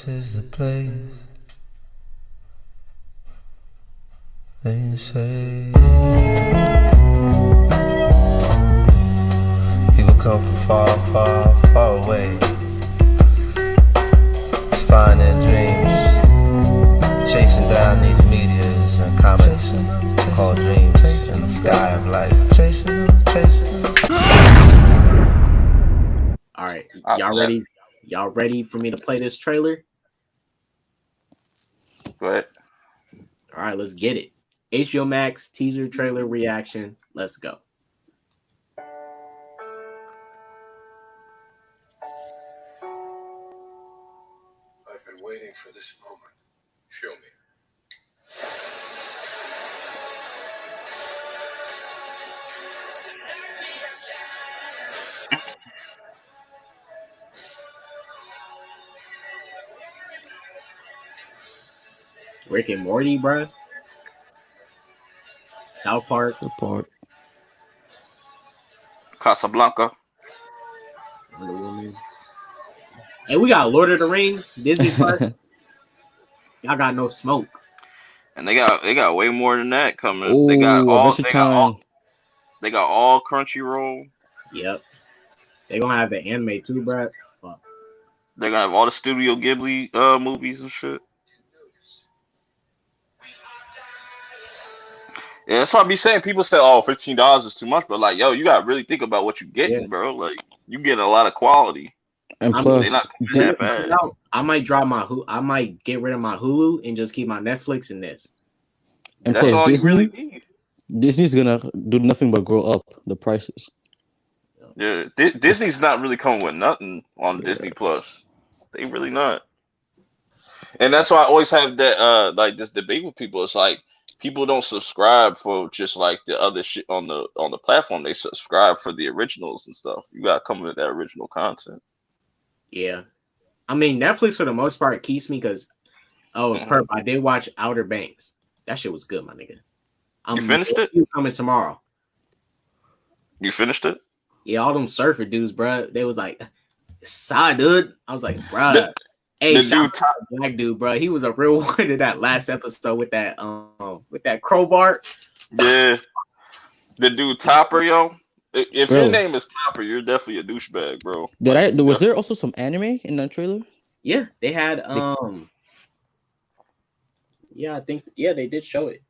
This is the place they say people come from far, far, far away to find their dreams, chasing down these meteors and comets called dreams in the sky of life. All right, y'all ready? Y'all ready for me to play this trailer? Go ahead. All right, let's get it. HBO Max teaser trailer reaction. Let's go. I've been waiting for this moment. Show me. Rick and Morty, bro. South Park. Casablanca. Wonder Woman. Hey, we got Lord of the Rings, Disney Plus. Y'all got no smoke. And they got way more than that coming. Ooh, they got all Crunchyroll. Yep. They gonna have the anime too, bro. Fuck. They gonna have all the Studio Ghibli movies and shit. Yeah, that's what I be saying. People say, "Oh, $15 is too much," but like, yo, you gotta really think about what you're getting, bro. Like, you get a lot of quality. And plus, I might drop my I might get rid of my Hulu and just keep my Netflix in this. And that's plus, Disney's gonna do nothing but grow up the prices. Yeah, Disney's not really coming with nothing on Disney Plus. They really not. And that's why I always have that like this debate with people. It's like people don't subscribe for just like the other shit on the platform. They subscribe for the originals and stuff. You gotta come with that original content. Yeah, I mean Netflix for the most part keeps me because Perp, I did watch Outer Banks. That shit was good, my nigga. You finished it? Coming tomorrow. You finished it? Yeah, all them surfer dudes, bro. They was like, "Side dude." I was like, "Bro, hey, shout out to black dude, bro. He was a real one in that last episode with that crowbar." Yeah, the dude Topper, yo. If your name is Topper, you're definitely a douchebag, bro. Was there also some anime in that trailer? Yeah, they had yeah, I think they did show it.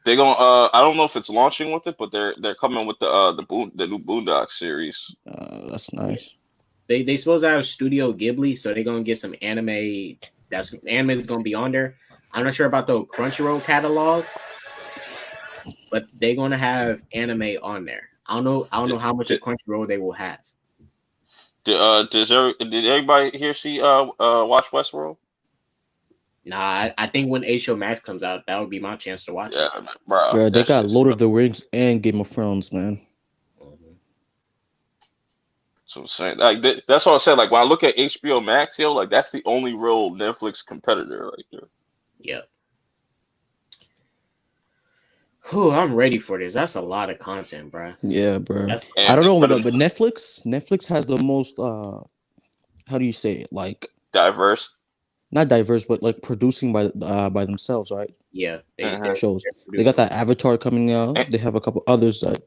They're gonna I don't know if it's launching with it, but they're coming with the new Boondock series. That's nice. They supposed to have Studio Ghibli, so they're gonna get some anime. Anime is gonna be on there. I'm not sure about the Crunchyroll catalog, but they're gonna have anime on there. I don't know how much of Crunchyroll they will have. Did everybody here see watch Westworld? Nah, I think when HBO Max comes out, that would be my chance to watch it. Bro, they got Lord of the Rings and Game of Thrones, man. So I'm saying, like, that's what I said. Like, when I look at HBO Max, yo, like, that's the only real Netflix competitor right there. Yep. Whew, I'm ready for this. That's a lot of content, bro. Yeah, bro. I don't know, but Netflix has the most how do you say it? Like diverse. Not diverse, but like producing by themselves, right? Yeah, they shows. They got that Avatar coming out. They have a couple others that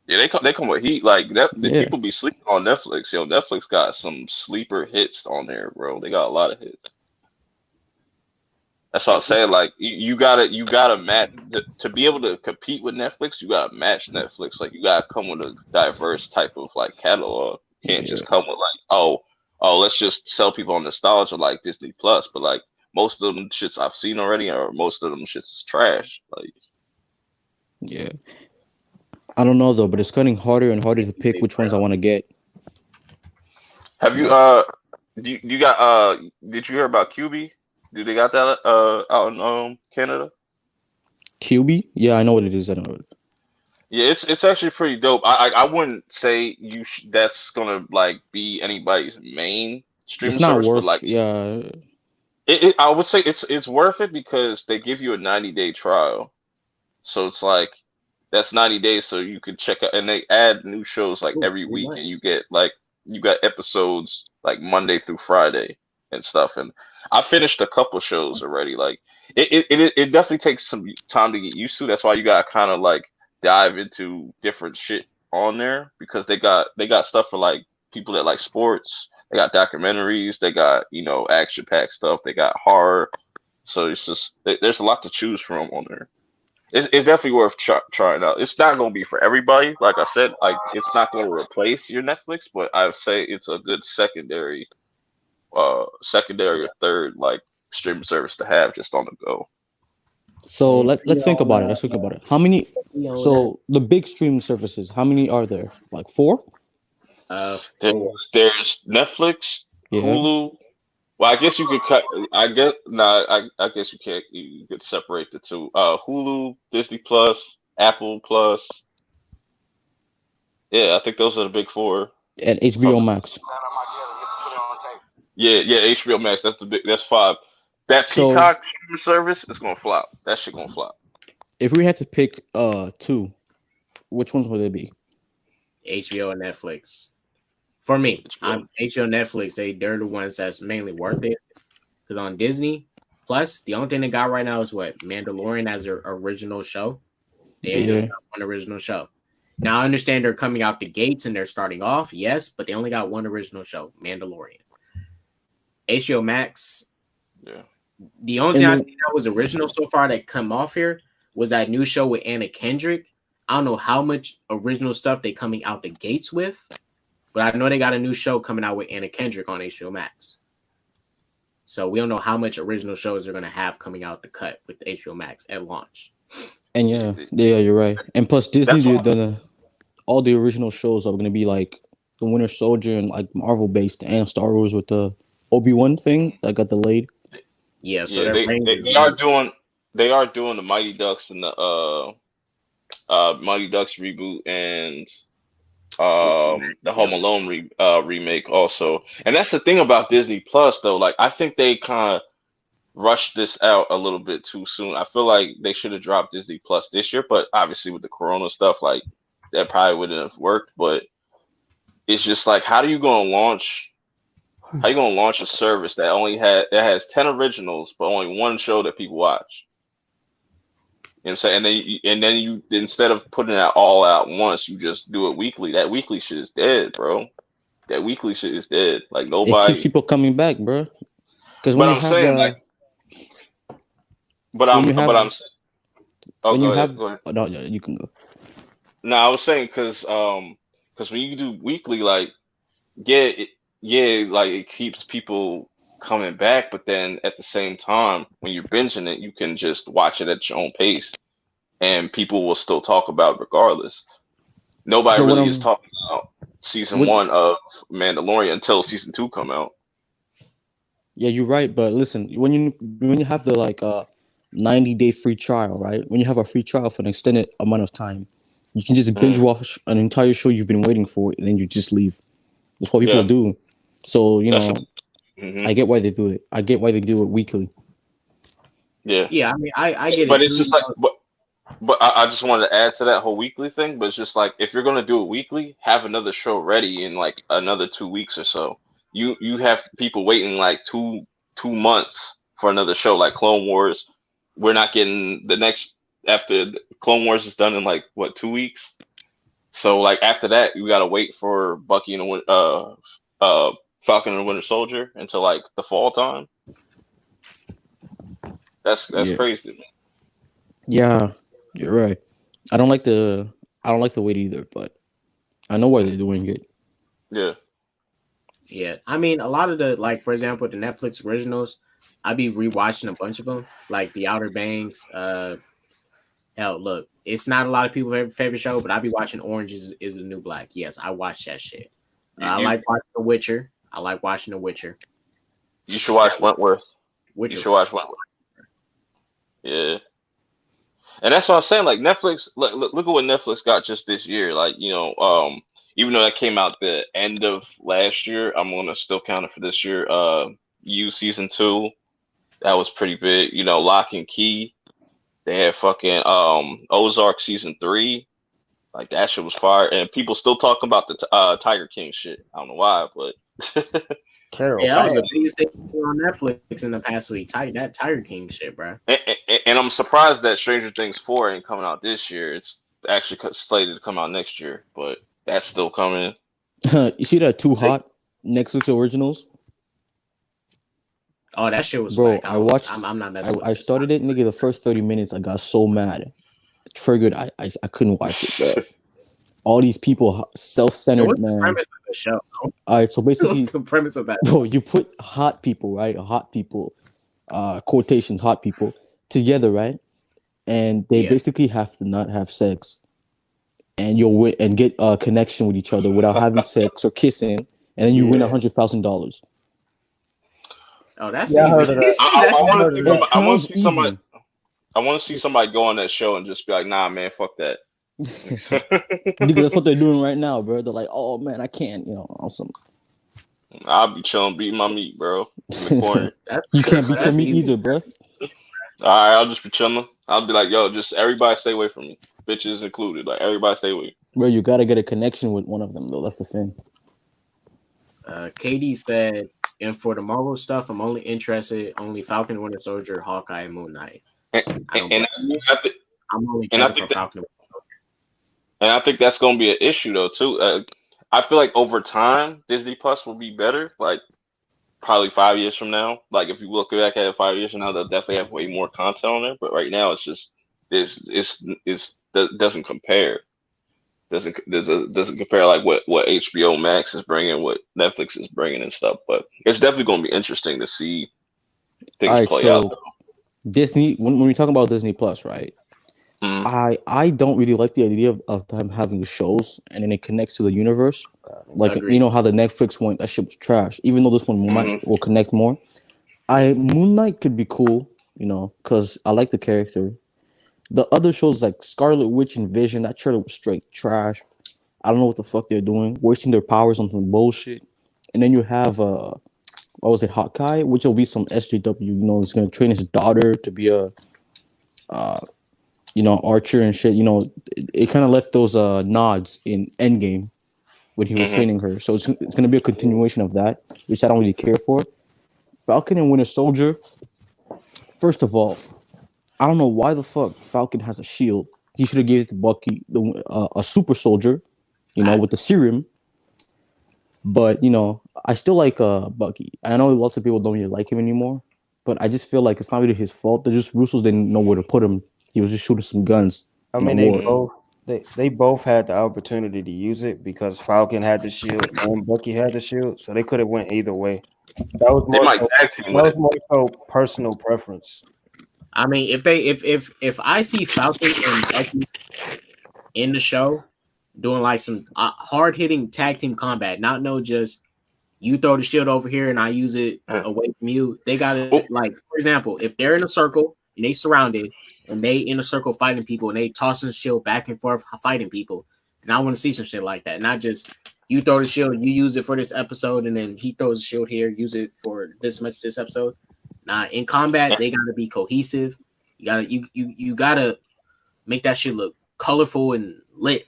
Yeah, they come with heat. Like that, people be sleeping on Netflix. Yo, Netflix got some sleeper hits on there, bro. They got a lot of hits. That's what I'm saying. Like you gotta match to be able to compete with Netflix. You gotta match Netflix. Like you gotta come with a diverse type of like catalog. You can't just come with like oh, let's just sell people on nostalgia like Disney Plus. But like most of them shits I've seen already, or most of them shits is trash. Like, yeah, I don't know though, but it's getting harder and harder to pick which ones I want to get. Have you you got did you hear about Quibi? Do they got that out in Canada? Quibi? Yeah, I know what it is. I know it. Yeah, it's actually pretty dope. I wouldn't say that's gonna like be anybody's main streaming service, but like I would say it's worth it because they give you a 90-day trial, so it's like that's 90 days, so you could check out, and they add new shows like every week, and you got episodes like Monday through Friday. and stuff. And I finished a couple shows already. Like it definitely takes some time to get used to. That's why you gotta kind of like dive into different shit on there, because they got stuff for like people that like sports. They got documentaries. They got, you know, action packed stuff. They got horror. So it's just there's a lot to choose from on there. It's definitely worth trying out. It's not going to be for everybody. Like I said, like it's not going to replace your Netflix, but I would say it's a good secondary or third like streaming service to have just on the go. So let's think about it. Let's think about it. How many? So the big streaming services, how many are there? Like 4? There's Netflix, Yeah. Hulu. Well, I guess you could cut. I guess you can't. You could separate the two. Hulu, Disney Plus, Apple Plus. Yeah, I think those are the big 4. And HBO Max. Yeah, HBO Max. That's 5. That Peacock streaming service is gonna flop. That shit gonna flop. If we had to pick 2, which ones would they be? HBO and Netflix. For me, I'm HBO Netflix. They're the ones that's mainly worth it. Because on Disney Plus, the only thing they got right now is what Mandalorian as their original show. They only got one original show. Now I understand they're coming out the gates and they're starting off, yes, but they only got one original show, Mandalorian. HBO Max. Yeah. The only thing I see that was original so far that come off here was that new show with Anna Kendrick. I don't know how much original stuff they coming out the gates with. But I know they got a new show coming out with Anna Kendrick on HBO Max. So we don't know how much original shows they're going to have coming out the cut with HBO Max at launch. And yeah, you're right. And plus Disney, all the original shows are going to be like the Winter Soldier and like Marvel based, and Star Wars with the Obi-Wan thing that got delayed. Yeah, so they are doing the Mighty Ducks and the Mighty Ducks reboot and the Home Alone remake also. And that's the thing about Disney Plus though. Like I think they kind of rushed this out a little bit too soon. I feel like they should have dropped Disney Plus this year, but obviously with the Corona stuff, like that probably wouldn't have worked. But it's just like, how are you going to launch a service that has 10 originals, but only one show that people watch? You know what I'm saying? And then you instead of putting it all out once, you just do it weekly. That weekly shit is dead, bro. That weekly shit is dead. Like nobody. It keeps people coming back, bro. Because when I'm saying like, but I'm saying. Oh, go ahead. No, you can go. No, I was saying because when you do weekly, like like it keeps people coming back, but then at the same time, when you're binging it, you can just watch it at your own pace, and people will still talk about it regardless. Nobody really is talking about season 1 of Mandalorian until season 2 come out. Yeah, you're right, but listen, when you have the 90-day free trial, right? When you have a free trial for an extended amount of time, you can just binge watch an entire show you've been waiting for, and then you just leave. That's what people do. So I get why they do it. I get why they do it weekly. Yeah. Yeah, I mean, I get it. But it's just like, but I just wanted to add to that whole weekly thing. But it's just like, if you're gonna do it weekly, have another show ready in like another 2 weeks or so. You have people waiting like two months for another show, like Clone Wars. We're not getting the next after Clone Wars is done in like 2 weeks. So like after that, you gotta wait for Bucky and Falcon and the Winter Soldier until like the fall time. That's crazy, man. Yeah, you're right. I don't like the wait either, but I know why they're doing it. Yeah. Yeah. I mean, a lot of the, like, for example, the Netflix originals, I'd be rewatching a bunch of them, like The Outer Banks. Hell, look, it's not a lot of people's favorite show, but I'd be watching Orange is the New Black. Yes, I watch that shit. I like watching The Witcher. You should watch Wentworth. You should watch Wentworth. Yeah. And that's what I'm saying. Like Netflix, look at what Netflix got just this year. Like, even though that came out the end of last year, I'm gonna still count it for this year. You season 2, that was pretty big. Lock and Key. They had fucking Ozark season 3. Like that shit was fire, and people still talking about the Tiger King shit. I don't know why, but Carol. Yeah, that was the biggest thing on Netflix in the past week. That Tiger King shit, bro. And I'm surprised that Stranger Things 4 ain't coming out this year. It's actually slated to come out next year, but that's still coming. You see that Too Hot Netflix originals? Oh, that shit was Bro, whack. I watched. I'm not messing with I started it, nigga. The first 30 minutes, I got so mad, triggered. I couldn't watch it, bro. All these people, self-centered, So what's man. the premise of the show? All right, so basically, What's the premise of that? bro, you put hot people, right? Hot people, quotations, hot people together, right? And they basically have to not have sex, and you'll win and get a connection with each other without having sex or kissing, and then you win $100,000. Oh, that's Yeah, I easy. heard of that. I want to see It sounds somebody. easy. I want to see somebody go on that show and just be like, "Nah, man, fuck that." Nigga, that's what they're doing right now, bro. They're like, "Oh man, I can't," awesome. I'll be chilling, beating my meat, bro, in the corner. You can't beat your That's meat easy. either, bro. All right, I'll just be chilling. I'll be like, "Yo, just everybody stay away from me, bitches included. Like everybody stay away." Bro, you gotta get a connection with one of them, though. That's the thing. Katie said, and for the Marvel stuff, I'm only interested only Falcon, Winter Soldier, Hawkeye, and Moon Knight. And I'm only checking for Falcon and Winter Soldier. And I think that's going to be an issue though too. I feel like over time, Disney Plus will be better. Like probably 5 years from now. Like if you look back at it 5 years from now, they'll definitely have way more content on there. But right now, it's just doesn't compare. Doesn't compare like what HBO Max is bringing, what Netflix is bringing and stuff. But it's definitely going to be interesting to see things play out. Disney, when we talk about Disney Plus, right? Mm-hmm. I don't really like the idea of them having shows and then it connects to the universe. Like Agreed. you know how the Netflix one, that shit was trash. Even though this one will connect more. Moon Knight could be cool, because I like the character. The other shows like Scarlet Witch and Vision, that trailer was straight trash. I don't know what the fuck they're doing, wasting their powers on some bullshit. And then you have Hawkeye, which will be some SJW. He's gonna train his daughter to be a archer and shit. It kind of left those nods in Endgame when he was training her. So it's gonna be a continuation of that, which I don't really care for. Falcon and Winter Soldier. First of all, I don't know why the fuck Falcon has a shield. He should have given it to Bucky, a super soldier, with the serum. But I still like Bucky. I know lots of people don't really like him anymore, but I just feel like it's not really his fault. They're just Russos didn't know where to put him. He was just shooting some guns. I mean, they both had the opportunity to use it because Falcon had the shield and Bucky had the shield, so they could have went either way. That was more so personal preference. I mean, if I see Falcon and Bucky in the show doing like some hard hitting tag team combat, not just you throw the shield over here and I use it away from you. They got it like, for example, if they're in a circle and they surrounded and they in a circle fighting people and they tossing the shield back and forth fighting people, then I want to see some shit like that. Not just you throw the shield, you use it for this episode, and then he throws the shield here, use it for this episode. Nah, in combat, they gotta be cohesive. You gotta make that shit look colorful and lit.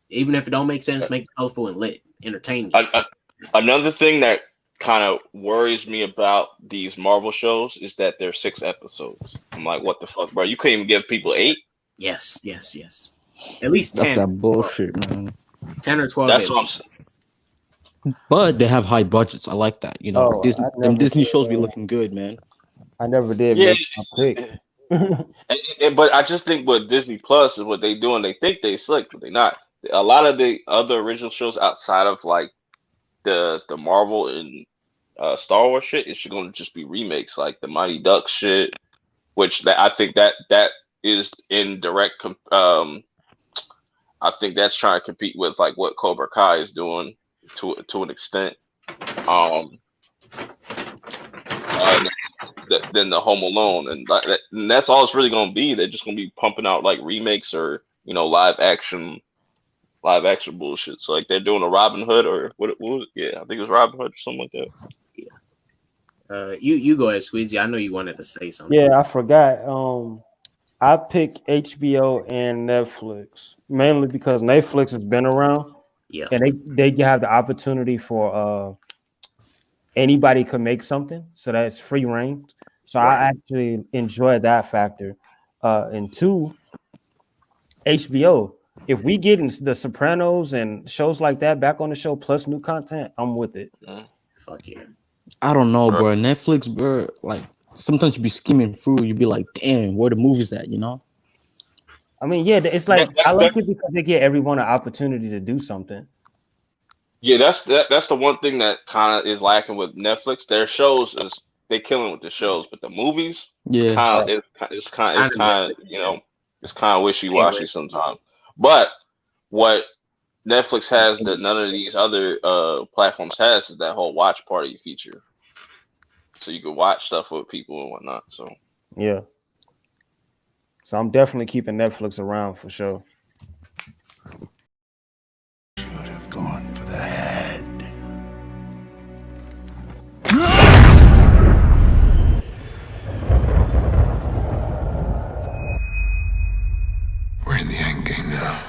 Even if it don't make sense, make it colorful and lit, entertaining. Another thing that kind of worries me about these Marvel shows is that they're 6 episodes. I'm like, what the fuck, bro? You couldn't even give people 8? Yes. At least 10. That's that bullshit, man. 10 or 12. That's what I'm saying. But they have high budgets. I like that. Disney shows be looking good, man. I never did make my pick. But I just think what Disney Plus is what they do, and they think they slick, but they not. A lot of the other original shows outside of like the Marvel and Star Wars shit, it's going to just be remakes, like the Mighty Ducks shit, which I think that is in direct. I think that's trying to compete with like what Cobra Kai is doing to an extent. Than the Home Alone, and that's all it's really going to be. They're just going to be pumping out like remakes or live action bullshit. So like they're doing a Robin Hood or what was it? Yeah, I think it was Robin Hood or something like that. Yeah. You go ahead, Squeezy. I know you wanted to say something. Yeah, I forgot. I picked HBO and Netflix mainly because Netflix has been around. Yeah, and they have the opportunity for anybody could make something, so that's free reign. So I actually enjoy that factor. And two, HBO. If we get in the Sopranos and shows like that back on the show plus new content, I'm with it. Fuck yeah. I don't know, bro. Netflix, bro. Like sometimes you be skimming through, you be like, damn, where the movies at? You know? I mean, yeah, it's like I like it because they get everyone an opportunity to do something. Yeah, that's the one thing that kind of is lacking with Netflix. Their shows is they killing with the shows, but the movies, yeah, it's kind of you know, it's kind of wishy washy sometimes. But what Netflix has that none of these other platforms has is that whole watch party feature, so you can watch stuff with people and whatnot. So yeah, so I'm definitely keeping Netflix around for sure. Should have gone for the head. We're in the end game now.